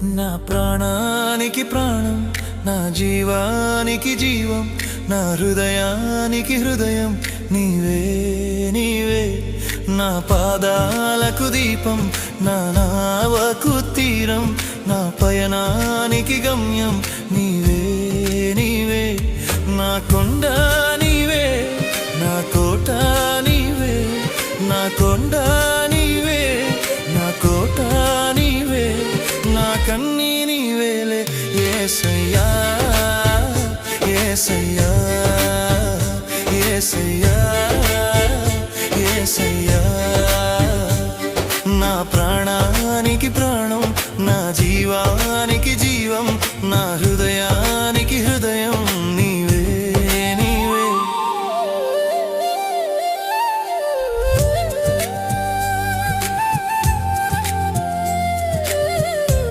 నా ప్రాణానికి ప్రాణం, నా జీవానికి జీవం, నా హృదయానికి హృదయం నీవే నీవే. నా పాదాలకు దీపం, నా నావకు తీరం, నా పయనానికి గమ్యం నీవే నీవే. నా కొండ నీవే, నా కోట నీవే, నా కొండ నీవే, నా కోట నీవే, నా కన్నీ నీవేలే యేసయ్యా యేసయ్యా యేసయ్యా యేసయ్యా.